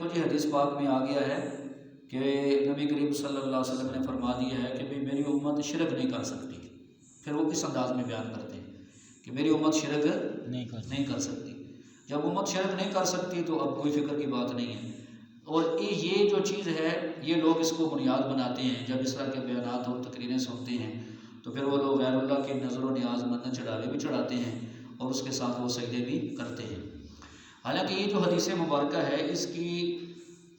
تو جی حدیث پاک میں آ گیا ہے کہ نبی کریم صلی اللہ علیہ وسلم نے فرما دیا ہے کہ میری امت شرک نہیں کر سکتی. پھر وہ کس انداز میں بیان کرتے ہیں کہ میری امت شرک نہیں کر سکتی. جب امت شرک نہیں کر سکتی تو اب کوئی فکر کی بات نہیں ہے. اور یہ جو چیز ہے یہ لوگ اس کو بنیاد بناتے ہیں. جب اس طرح کے بیانات اور تقریریں سنتے ہیں تو پھر وہ لوگ غیر اللہ کی نظر و نیاز منت چڑھاوے بھی چڑھاتے ہیں اور اس کے ساتھ وہ سجدے بھی کرتے ہیں. حالانکہ یہ جو حدیث مبارکہ ہے اس کی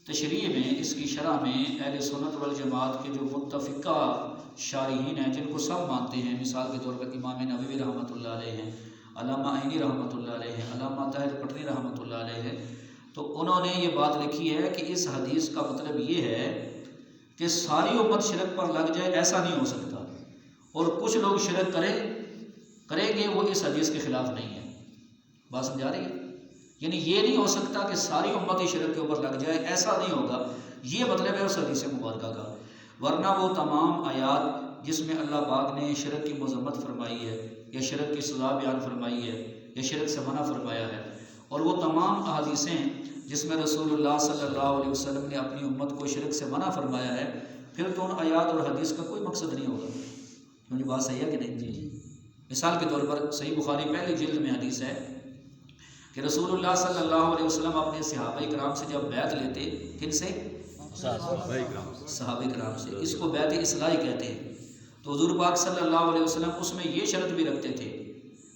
تشریح میں، اس کی شرح میں اہل سنت والجماعت کے جو متفقہ شارحین ہیں جن کو سب مانتے ہیں، مثال کے طور پر امام نووی رحمۃ اللہ علیہ ہیں، علامہ عینی رحمۃ اللہ علیہ ہیں، علامہ طاہر پٹنی رحمۃ اللہ علیہ ہیں، تو انہوں نے یہ بات لکھی ہے کہ اس حدیث کا مطلب یہ ہے کہ ساری امت شرک پر لگ جائے ایسا نہیں ہو سکتا، اور کچھ لوگ شرک کریں گے وہ اس حدیث کے خلاف نہیں ہے. بات سمجھا رہی ہے؟ یعنی یہ نہیں ہو سکتا کہ ساری امت ہی شرک کے اوپر لگ جائے، ایسا نہیں ہوگا. یہ مطلب ہے اس حدیث مبارکہ کا. ورنہ وہ تمام آیات جس میں اللہ پاک نے شرک کی مذمت فرمائی ہے یا شرک کی سزا بیان فرمائی ہے یا شرک سے منع فرمایا ہے، اور وہ تمام احادیثیں جس میں رسول اللہ صلی اللہ علیہ وسلم نے اپنی امت کو شرک سے منع فرمایا ہے، پھر تو ان آیات اور حدیث کا کوئی مقصد نہیں ہوگا. مجھے بات صحیح ہے کہ نہیں؟ جی. مثال کے طور پر صحیح بخاری پہلی جلد میں حدیث ہے کہ رسول اللہ صلی اللہ علیہ وسلم اپنے صحابہ کرام سے جب بیعت لیتے، کن سے؟ صحابہ کرام سے. اس کو بیعت اصلاحی کہتے ہیں. تو حضور پاک صلی اللہ علیہ وسلم اس میں یہ شرط بھی رکھتے تھے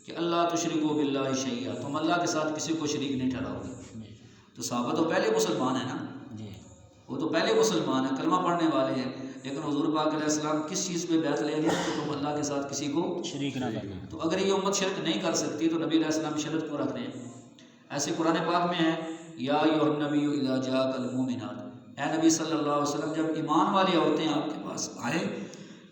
کہ اللہ تشرکوا باللہ شیئا، تم اللہ کے ساتھ کسی کو شریک نہیں ٹھہراؤ گے. تو صحابہ تو پہلے مسلمان ہیں نا، وہ تو پہلے مسلمان ہیں، کلمہ پڑھنے والے ہیں، لیکن حضور پاک علیہ السلام کس چیز پہ بیعت لے گئے کہ تم اللہ کے ساتھ کسی کو شریک نہ کرنا. تو اگر یہ امت شرک نہیں کر سکتی تو نبی علیہ السلام شرط کیوں رکھ رہے ہیں؟ ایسے قرآن پاک میں ہے یا ایھا النبی اذا جاءک المؤمنات، اے نبی صلی اللہ علیہ وسلم جب ایمان والی عورتیں آپ کے پاس آئیں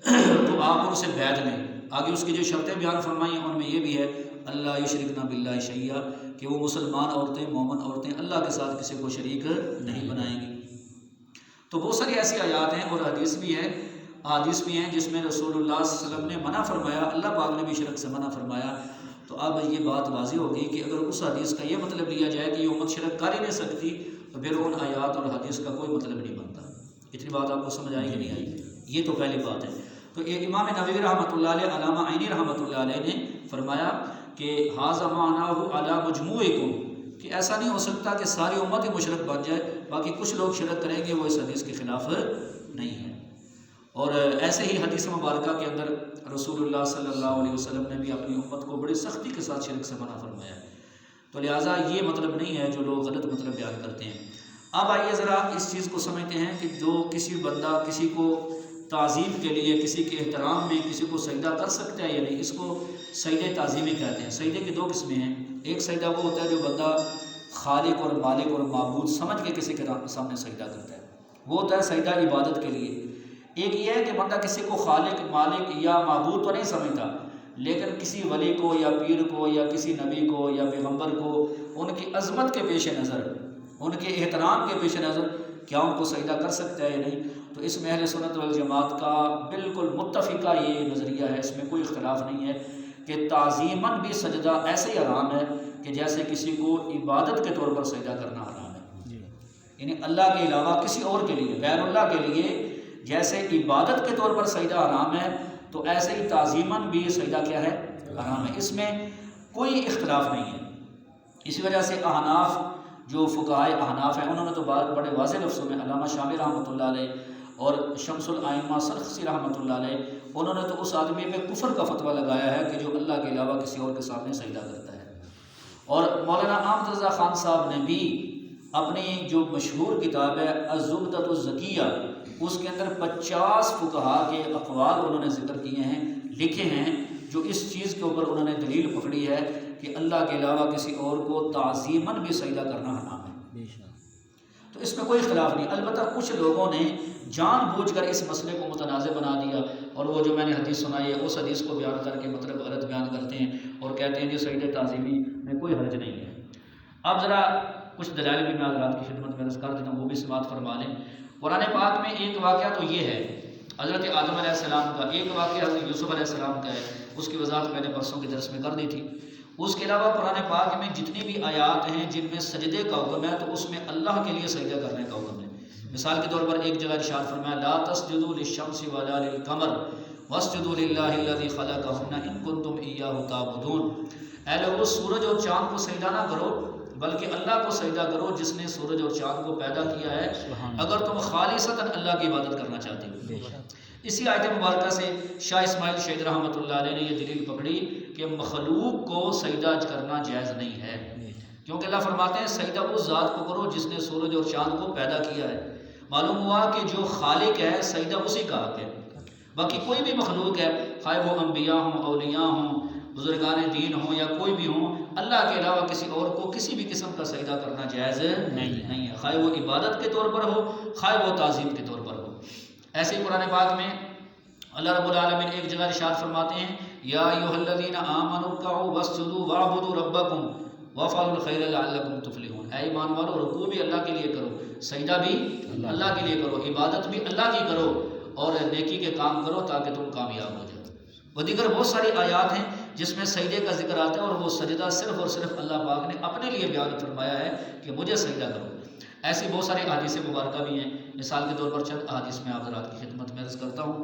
تو آپ ان سے بیعت لیں. آگے اس کی جو شرطیں بیان فرمائی ہیں ان میں یہ بھی ہے اللہ یشرکن باللہ شیئا، کہ وہ مسلمان عورتیں، مومن عورتیں اللہ کے ساتھ کسی کو شریک نہیں بنائیں گی. تو بہت ساری ایسی آیات ہیں اور حدیث بھی ہیں جس میں رسول اللہ صلی اللہ علیہ وسلم نے منع فرمایا، اللہ پاک نے بھی شرک سے منع فرمایا. تو اب یہ بات واضح ہوگی کہ اگر اس حدیث کا یہ مطلب لیا جائے کہ یہ امت شرک کر ہی نہیں سکتی تو پھر ان آیات اور حدیث کا کوئی مطلب نہیں بنتا. اتنی بات آپ کو سمجھ آئی کہ نہیں آئی؟ یہ تو پہلی بات ہے. تو یہ امام نووی رحمۃ اللہ علیہ، علامہ عینی رحمۃ اللہ علیہ نے فرمایا کہ ھذا معناہ علی مجموعکم، کہ ایسا نہیں ہو سکتا کہ ساری امت ہی مشرک بن جائے، باقی کچھ لوگ شرک کریں گے، وہ اس حدیث کے خلاف نہیں ہے. اور ایسے ہی حدیث مبارکہ کے اندر رسول اللہ صلی اللہ علیہ وسلم نے بھی اپنی امت کو بڑی سختی کے ساتھ شرک سے منع فرمایا. تو لہٰذا یہ مطلب نہیں ہے جو لوگ غلط مطلب بیان کرتے ہیں. اب آئیے ذرا اس چیز کو سمجھتے ہیں کہ جو کسی بندہ کسی کو تعظیم کے لیے، کسی کے احترام میں کسی کو سجدہ کر سکتا ہے یا نہیں، اس کو سجدہ تعظیمی کہتے ہیں. سجدے کی دو قسمیں ہیں. ایک سجدہ وہ ہوتا ہے جو بندہ خالق اور مالک اور معبود سمجھ کے کسی کے سامنے سجدہ کرتا ہے، وہ ہوتا ہے سجدہ عبادت کے لیے. ایک یہ ہے کہ بندہ کسی کو خالق، مالک یا معبود تو نہیں سمجھتا، لیکن کسی ولی کو یا پیر کو یا کسی نبی کو یا پیغمبر کو ان کی عظمت کے پیش نظر، ان کے احترام کے پیش نظر کیا ان کو سجدہ کر سکتا ہے یا نہیں. تو اس میں اہل سنت والجماعت کا بالکل متفقہ یہ نظریہ ہے، اس میں کوئی اختلاف نہیں ہے کہ تعظیماً بھی سجدہ ایسے ہی حرام ہے کہ جیسے کسی کو عبادت کے طور پر سجدہ کرنا حرام ہے. یعنی اللہ کے علاوہ کسی اور کے لیے، غیر اللہ کے لیے جیسے عبادت کے طور پر سجدہ حرام ہے تو ایسے ہی تعظیماً بھی سجدہ کیا ہے؟ حرام ہے. اس میں کوئی اختلاف نہیں ہے. اسی وجہ سے احناف جو فقہائے احناف ہیں انہوں نے تو بڑے واضح لفظوں میں، علامہ شامی رحمۃ اللہ علیہ اور شمس الائمہ سرخسی رحمۃ اللہ علیہ، انہوں نے تو اس آدمی پہ کفر کا فتویٰ لگایا ہے کہ جو اللہ کے علاوہ کسی اور کے سامنے سجدہ کرتا ہے. اور مولانا احمد رضا خان صاحب نے بھی اپنی جو مشہور کتاب ہے الزبدۃ الزکیہ، اس کے اندر 50 فقہا کے اقوال انہوں نے ذکر کیے ہیں، لکھے ہیں، جو اس چیز کے اوپر انہوں نے دلیل پکڑی ہے کہ اللہ کے علاوہ کسی اور کو تعظیماً بھی سجدہ کرنا حرام ہے. تو اس میں کوئی اختلاف نہیں. البتہ کچھ لوگوں نے جان بوجھ کر اس مسئلے کو متنازع بنا دیا، اور وہ جو میں نے حدیث سنائی ہے اس حدیث کو بیان کر کے مطلب غلط بیان کرتے ہیں اور کہتے ہیں جی سجدہ تعظیمی میں کوئی حرج نہیں ہے. اب ذرا کچھ دلائل بھی میں حضرات کی خدمت میں عرض کر دیتا ہوں، وہ بھی سماعت فرما لیں. قرآن پاک میں ایک واقعہ تو یہ ہے حضرت آدم علیہ السلام کا، ایک واقعہ حضرت یوسف علیہ السلام کا ہے، اس کی وضاحت میں نے پرسوں کے درس میں کر دی تھی. اس کے علاوہ قرآن پاک میں جتنی بھی آیات ہیں جن میں سجدے کا حکم ہے تو اس میں اللہ کے لیے سجدہ کرنے کا حکم ہے۔ مثال کے طور پر ایک جگہ ارشاد فرمایا لا تسجدوا للشمس ولا للقمر واسجدوا للہ الذی خلقہن ان کنتم ایاہ تعبدون۔ اے لوگو سورج اور چاند کو سجدہ نہ کرو بلکہ اللہ کو سجدہ کرو جس نے سورج اور چاند کو پیدا کیا ہے اگر تم خالصتاً اللہ کی عبادت کرنا چاہتے ہو۔ اسی آیت مبارکہ سے شاہ اسماعیل شہید رحمۃ اللہ علیہ نے یہ دلیل پکڑی کہ مخلوق کو سجدہ کرنا جائز نہیں ہے، کیونکہ اللہ فرماتے ہیں سجدہ اس ذات کو کرو جس نے سورج اور چاند کو پیدا کیا ہے۔ معلوم ہوا کہ جو خالق ہے سجدہ اسی کا حق ہے، باقی کوئی بھی مخلوق ہے خواہ وہ انبیاء ہوں، اولیاء ہوں، بزرگان دین ہوں یا کوئی بھی ہوں، اللہ کے علاوہ کسی اور کو کسی بھی قسم کا سجدہ کرنا جائز نہیں ہے، خواہ وہ عبادت کے طور پر ہو خواہ وہ تعظیم کے طور پر ہو۔ ایسے ہی قرآن پاک میں اللہ رب العالمین ایک جگہ ارشاد فرماتے ہیں یا ایھا الذین آمنوا ارکعوا واسجدوا واعبدوا ربکم وافعلوا الخیر لعلکم تفلحون۔ اے ایمان والو رکوع بھی اللہ کے لیے کرو، سجدہ بھی اللہ کے لیے کرو، عبادت بھی اللہ کی کرو اور نیکی کے کام کرو تاکہ تم کامیاب ہو جاؤ۔ وہ دیگر بہت ساری آیات ہیں جس میں سجدے کا ذکر آتا ہے اور وہ سجدہ صرف اور صرف اللہ پاک نے اپنے لیے بیان فرمایا ہے کہ مجھے سجدہ کرو۔ ایسی بہت ساری احادیث مبارکہ بھی ہیں، مثال کے طور پر چند احادیث میں آپ حضرات کی خدمت میں عرض کرتا ہوں۔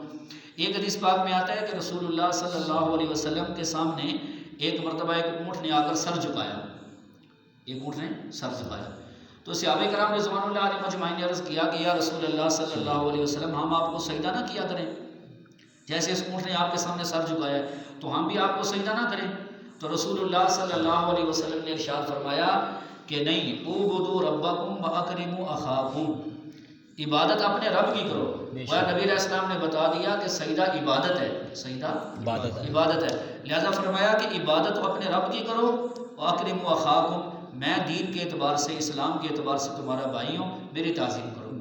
ایک حدیث پاک میں آتا ہے کہ رسول اللہ صلی اللہ علیہ وسلم کے سامنے ایک مرتبہ ایک اونٹ نے آ کر سر جھکایا، ایک اونٹ نے سر جھکایا تو صحابہ کرام رضوان اللہ علیہ مجمعین نے عرض کیا کہ یا رسول اللہ صلی اللہ علیہ وسلم ہم آپ کو سجدہ نہ کیا کریں، جیسے اس اونٹ نے آپ کے سامنے سر جھکایا ہے تو ہم بھی آپ کو سجدہ نہ کریں؟ تو رسول اللہ صلی اللہ علیہ وسلم نے ارشاد فرمایا کہ نہیں، اعبدوا ربکم واکرموا اخاکم، عبادت اپنے رب کی کرو۔ وہ نبی علیہ السلام نے بتا دیا کہ سجدہ عبادت ہے، سجدہ عبادت ہے، لہذا فرمایا کہ عبادت اپنے رب کی کرو، واکرموا اخاکم، میں دین کے اعتبار سے اسلام کے اعتبار سے تمہارا بھائی ہوں، میری تعظیم کرو۔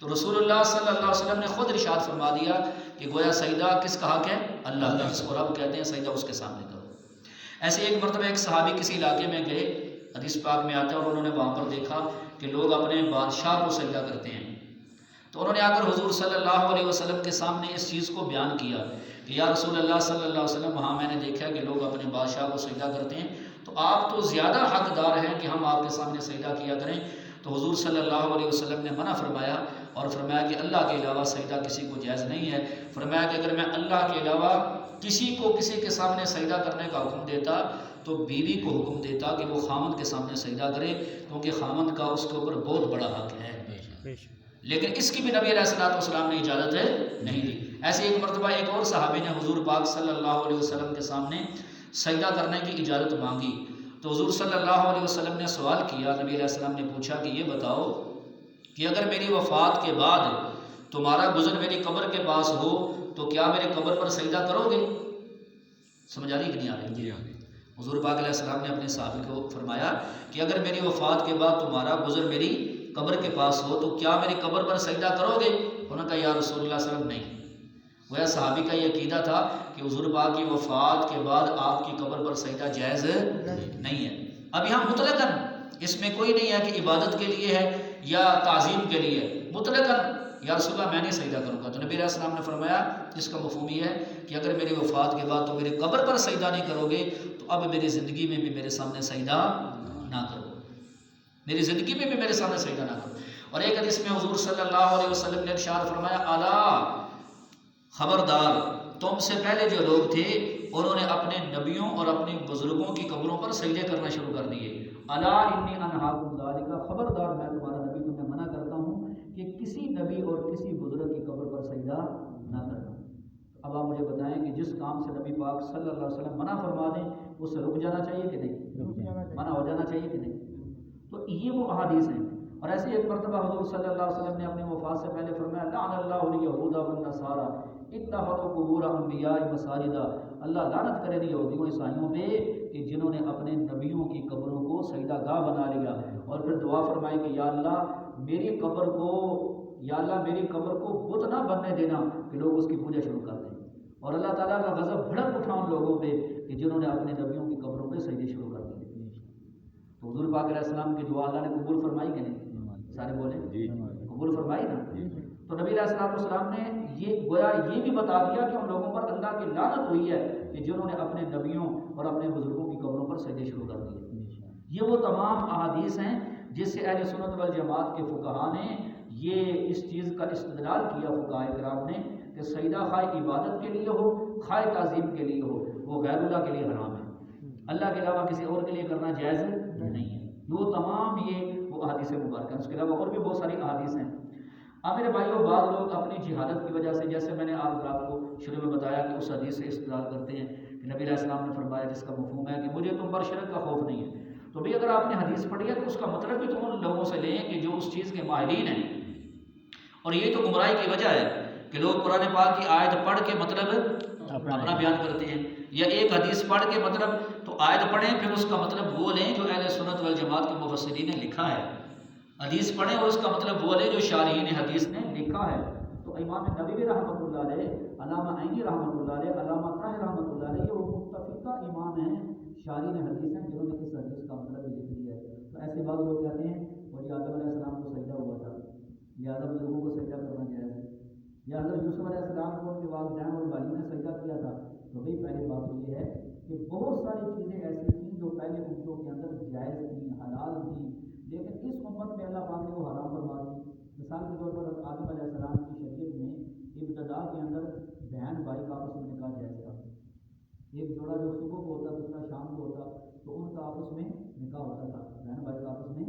تو رسول اللہ صلی اللہ علیہ وسلم نے خود ارشاد فرما دیا کہ گویا سجدہ کس کا حق ہے؟ اللہ کا، جس کو رب کہتے ہیں سجدہ اس کے سامنے کرو۔ ایسے ایک مرتبہ ایک صحابی کسی علاقے میں گئے، حدیث پاک میں آتا ہے، اور انہوں نے وہاں پر دیکھا کہ لوگ اپنے بادشاہ کو سجدہ کرتے ہیں، تو انہوں نے آ کر حضور صلی اللہ علیہ وسلم کے سامنے اس چیز کو بیان کیا کہ یا رسول اللہ صلی اللہ علیہ وسلم وہاں میں نے دیکھا کہ لوگ اپنے بادشاہ کو سجدہ کرتے ہیں، تو آپ تو زیادہ حقدار ہیں کہ ہم آپ کے سامنے سجدہ کیا کریں۔ تو حضور صلی اللہ علیہ وسلم نے منع فرمایا اور فرمایا کہ اللہ کے علاوہ سجدہ کسی کو جائز نہیں ہے۔ فرمایا کہ اگر میں اللہ کے علاوہ کسی کو کسی کے سامنے سجدہ کرنے کا حکم دیتا تو بیوی کو حکم دیتا کہ وہ خامند کے سامنے سجدہ کرے، کیونکہ خامند کا اس کے اوپر بہت بڑا حق ہے، لیکن اس کی بھی نبی علیہ السلام نے اجازت نہیں دی۔ ایسے ایک مرتبہ ایک اور صحابی نے حضور پاک صلی اللہ علیہ وسلم کے سامنے سجدہ کرنے کی اجازت مانگی، تو حضور صلی اللہ علیہ وسلم نے سوال کیا، نبی علیہ السلام نے پوچھا کہ یہ بتاؤ کہ اگر میری وفات کے بعد تمہارا گزر میری قبر کے پاس ہو تو کیا میرے قبر پر سجدہ کرو گے؟ سمجھ آ رہی کہ نہیں آ رہی؟ حضور پاک علیہ السلام نے اپنے صحابی کو فرمایا کہ اگر میری وفات کے بعد تمہارا گزر میری قبر کے پاس ہو تو کیا میری قبر پر سجدہ کرو گے؟ انہوں نے کہا یا رسول اللہ صلی اللہ علیہ وسلم نہیں۔ وہ صحابی کا یہ عقیدہ تھا کہ حضور پاک کی وفات کے بعد آپ کی قبر پر سجدہ جائز نہیں ہے۔ اب یہاں مطلقاً اس میں کوئی نہیں ہے کہ عبادت کے لیے ہے یا تعظیم کے لیے، مطلقاً یا رسول اللہ میں نہیں سجدہ کروں گا۔ تو نبی علیہ السلام نے فرمایا اس کا مفہوم یہ ہے کہ اگر میری وفات کے بعد تو میری قبر پر سجدہ نہیں کرو گے تو اب میری زندگی میں بھی میرے سامنے سجدہ نہ کرو، میری زندگی میں بھی میرے سامنے سجدہ نہ کرو۔ اور ایک حدیث میں حضور صلی اللہ علیہ وسلم نے ارشاد فرمایا الا، خبردار، تم سے پہلے جو لوگ تھے انہوں نے اپنے نبیوں اور اپنے بزرگوں کی قبروں پر سجدے کرنا شروع کر دیے۔ الا انی انہاکم ذالک، خبردار میں تمہارا نبی تمہیں منع کرتا ہوں کہ کسی نبی اور کسی بزرگ کی قبر پر سجدہ نہ کرنا۔ اب آپ مجھے بتائیں کہ جس کام سے نبی پاک صلی اللہ علیہ وسلم منع فرما دیں اس سے رک جانا چاہیے کہ نہیں؟ منع ہو جانا چاہیے کہ نہیں؟ تو یہ وہ احادیث ہیں۔ اور ایسے ایک مرتبہ حضور صلی اللہ علیہ وسلم نے اپنی وفات سے پہلے فرمایا لعن اللہ الیہود والنصارى اتخذوا قبور انبیاء مساجدا، اللہ لعنت کرے یہودیوں عیسائیوں پہ کہ جنہوں نے اپنے نبیوں کی قبروں کو سجدہ گاہ بنا لیا، اور پھر دعا فرمائی کہ یا اللہ میری قبر کو، یا اللہ میری قبر کو بت نہ بننے دینا کہ لوگ اس کی پوجا شروع کر دیں، اور اللہ تعالیٰ کا غضب بھڑک اٹھا ان لوگوں پہ کہ جنہوں نے اپنے نبیوں کی قبروں پہ سجدے شروع کر دیے۔ تو حضور پاک علیہ السلام کی دعا اللہ نے قبول فرمائی کہ نہیں؟ سارے بولے قبول فرمائی نا۔ تو نبی علیہ الصلوۃ والسلام نے یہ گویا یہ بھی بتا دیا کہ ان لوگوں پر اللہ کی لعنت ہوئی ہے کہ جنہوں نے اپنے نبیوں اور اپنے بزرگوں کی قبروں پر سجدے شروع کر دیے۔ یہ وہ تمام احادیث ہیں جس سے اہل سنت والجماعت کے فقہاء نے یہ اس چیز کا استدلال کیا، فقہاء کرام نے، کہ سجدہ خواہ عبادت کے لیے ہو خواہ تعظیم کے لیے ہو وہ غیر اللہ کے لیے حرام ہے، اللہ کے علاوہ کسی اور کے لیے کرنا جائز نہیں ہے۔ وہ تمام یہ وہ احادیث مبارکہ ہیں، اس کے علاوہ اور بھی بہت ساری احادیث ہیں۔ اب میرے بھائیوں، بعض لوگ اپنی جہالت کی وجہ سے، جیسے میں نے آپ حضرات کو شروع میں بتایا کہ اس حدیث سے استدلال کرتے ہیں کہ نبی علیہ السلام نے فرمایا جس کا مفہوم ہے کہ مجھے تم پر شرک کا خوف نہیں ہے، تو بھی اگر آپ نے حدیث پڑھی ہے تو اس کا مطلب بھی تم ان لوگوں سے لیں کہ جو اس چیز کے ماہرین ہیں، اور یہ تو گمراہی کی وجہ ہے کہ لوگ قرآن پاک کی آیت پڑھ کے مطلب اپنا بیان کرتے ہیں، یا ایک حدیث پڑھ کے مطلب تو آیت پڑھیں پھر اس کا مطلب وہ لیں جو اہل سنت والجماعت کے مفسرین نے لکھا ہے، حدیث پڑھیں اور اس کا مطلب وہ لیں جو شارحین حدیث نے لکھا ہے۔ تو امام نووی رحمۃ اللہ علیہ، علامہ عینی رحمۃ اللہ علیہ، علامہ طاہر رحمۃ اللہ علیہ، یہ وہ متفقہ امام ہیں، شارحین حدیث ہیں جنہوں نے اس حدیث کا مطلب بھی لکھ دیا ہے۔ تو ایسے بعض لوگ کہتے ہیں اور یہ آدم علیہ السلام کو سجدہ ہوا تھا، لہٰذا بزرگوں کو سجدہ کرنا جائز ہے، یا حضرت یوسف علیہ السلام کو ان کے والدین اور بھائیوں نے سجدہ کیا تھا۔ تو بھائی پہلی بات تو یہ ہے کہ بہت ساری چیزیں ایسی تھیں جو پہلے امتوں کے اندر جائز تھیں، حلال تھیں، لیکن اس امت میں اللہ پاک نے وہ حرام فرما دی۔ مثال کے طور پر آدم علیہ السلام کی شریعت میں ابتدا کے اندر بہن بھائی کا آپس میں نکاح جائز تھا، ایک جوڑا جو صبح کو ہوتا دوسرا شام کو ہوتا تو ان کا آپس میں نکاح ہوتا تھا، بہن بھائی کا آپس میں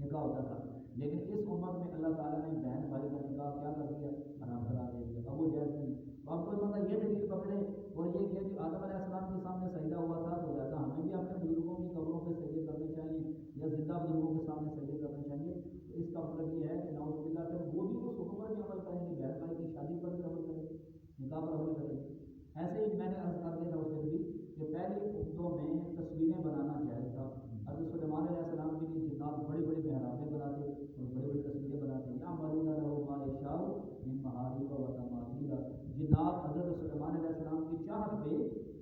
نکاح ہوتا تھا، لیکن اس امت میں اللہ تعالیٰ نے بہن بھائی کا نکاح کیا کر دیا؟ حرام قرار دے دیا، اب وہ جائز نہیں۔ تو اب کوئی بندہ یہ دلیل پکڑے اور یہ کہ آدم علیہ السلام کے سامنے سجدہ ہوا تھا تو لہٰذا ہمیں بھی اپنے بزرگوں کی قبروں پہ سجدے کرنے چاہیے یا زندہ بزرگوں کے سامنے سجدے کرنے چاہیے، تو اس کا مطلب یہ ہے کہ نعوذ باللہ پھر وہ بھی اس حکم پر بھی عمل کریں گے، بہن بھائی کی شادی پر بھی عمل کریں گے، نکاح پر عمل کریں گے۔ ایسے ہی میں نے عرض کر دیا تھا اس دن بھی کہ پہلی امتوں میں تصویریں بنانا جائز تھا۔ حضرت سلیمان علیہ السلام کے لیے جنات بڑی بڑی محرابیں بناتے اور بڑی بڑی تصویریں بناتے، یا معلوم ما یشاء من محارب و تماثیل، جنات حضرت سلیمان علیہ السلام کی چاہت پہ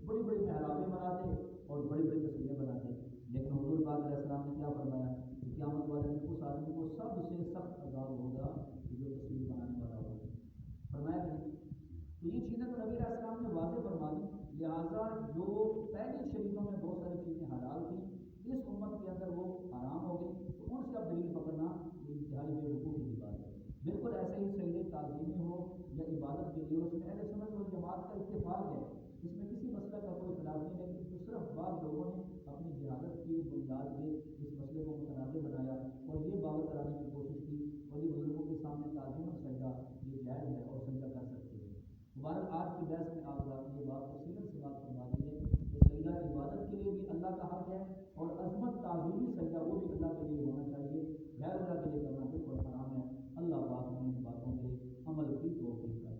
بڑی بڑی محرابیں بناتے اور بڑی بڑی تصویریں بناتے، لیکن حضور پاک علیہ السلام نے کیا فرمایا کہ قیامت والے دن اس آدمی کو سب سے سخت عذاب ہوگا کہ جو تصویر بنانے والا ہوگا، فرمایا کہ تو یہ چیزیں تو نبی علیہ السلام نے واضح فرما دی، لہٰذا جو پہلی شریعتوں میں بہت ساری چیزیں حلال تھیں اس امت کے اندر وہ حرام ہو گئی، تو ان سے اب دلیل پکڑنا یہ انتہائی بے وقوفی کی بات ہے۔ بالکل ایسے ہی سجدے تعظیمی ہو یا عبادت کے لیے اس میں اہل سنت والجماعت کا اتفاق ہے، اس میں کسی مسئلہ کا کوئی خلاف نہیں، لیکن تو صرف بعض لوگوں نے اپنی جہالت کی بنیاد پہ اس مسئلے کو متنازع بنایا اور یہ باور کرانے کی کوشش کی اور یہ بزرگوں کے سامنے تعظیم اور سجدہ یہ جائز ہے اور سجدہ کر سکتے ہیں۔ مبارک آج کی بحث میں آپ نے یہ بات تفصیل سے بات فرما دی ہے کہ سجدہ عبادت کے لیے بھی اللہ کا حق ہے اور عظمت تعظیمی سجدہ وہ بھی اللہ کے لیے ہونا چاہیے، غیر اللہ کے لیے کرنا بالکل حرام ہے۔ اللہ پاک ہمیں ان باتوں پہ عمل کی توفیق کرے۔